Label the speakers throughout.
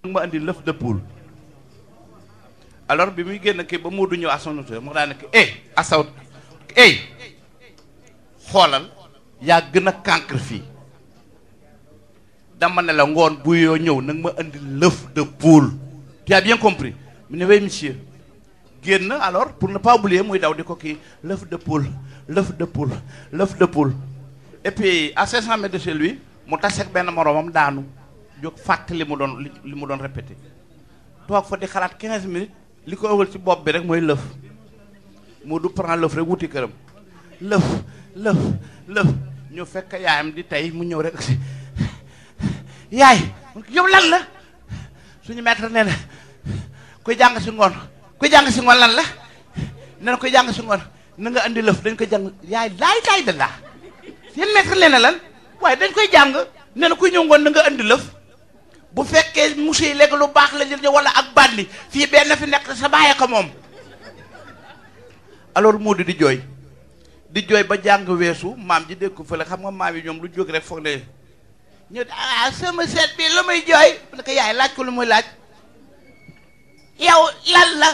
Speaker 1: ma andi l'œuf de poule. Alors bi muy génn kii ba Moodu ñëw à son hauteur mu daan ne asaw xoolal yaa gën a cancre fii dama ne la ngoon bu yoo ñëw nag ma andi l'œuf de poule. Tu as bien compris? mu ne oui monsieur. génn alors pour ne pas oublier muy daw di ko kii l'œuf de poule l'œuf de poule l'œuf de poule. Et puis à 500 mètres de chez lui mu taseeg benn moroomam daanu jóg fàtte li mu doon répété toog fa di xalaat 15 minutes li ko ëwal ci bopp bi rek mooy lëf mu du prend lëf rek wuti këram lëf ñu fekk yaayam di tey mu ñëw rek si yaay yow lan la suñu maître nee na kuy jàng si ngoon lan la nee na kuy jàng si ngoon na nga andi lëf dañ ko jàng yaay laay da laa seen maître nee na lan waaye dañ koy jàng nee na kuy ñëw ngoon na nga andi lëf bu fekkee monsieur yi léegi lu baax la jël wala ak bandi fii benn fi nekk sa bàyyee ko moom. alors Moodu di jooy ba jàng weesu maam ji dégg ko fële xam nga maam yi ñoom lu jóg rek foog ne ñu sama seet bi lu muy jooy ne ko yaay laaj ko lu muy laaj yow lan la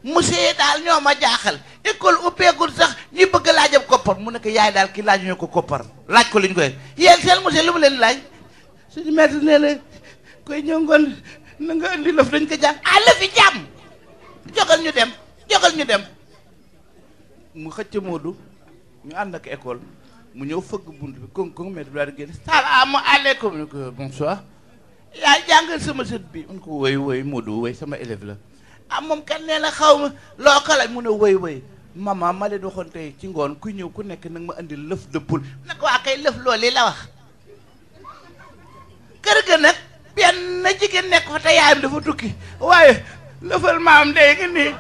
Speaker 1: monsieur yi daal ñoo ma jaaxal école uppeegul sax ñi bëgg laajam koppar mu ne ko yaay daal ki laaj ñu ko koppar laaj ko li ñu koy yéen seen monsieur lu mu leen laaj suñu maître nee na koy ñëw ngoon na nga andi lëf dañ ko jàng lëfi jàmm jogal ñu dem mu xëcc Moodu ñu ànd ak école mu ñëw fëgg bunt bi kon maître bi daal di génn salaamaaleykum ne ko bonsoir yaa jàngal sama sët bi mun ko woy Moodu woy sama élève la moom kan nee na xaw ma loo ko la mu ne woy maman ma leen waxoon tey ci ngoon ku ñëw ku nekk nag ma andi lëf de poule nag waa kay lëf loolu la wax kër ga nag benn jigéen nekk fa te yaayam dafa tukki waaye lëfal maam day ngi nii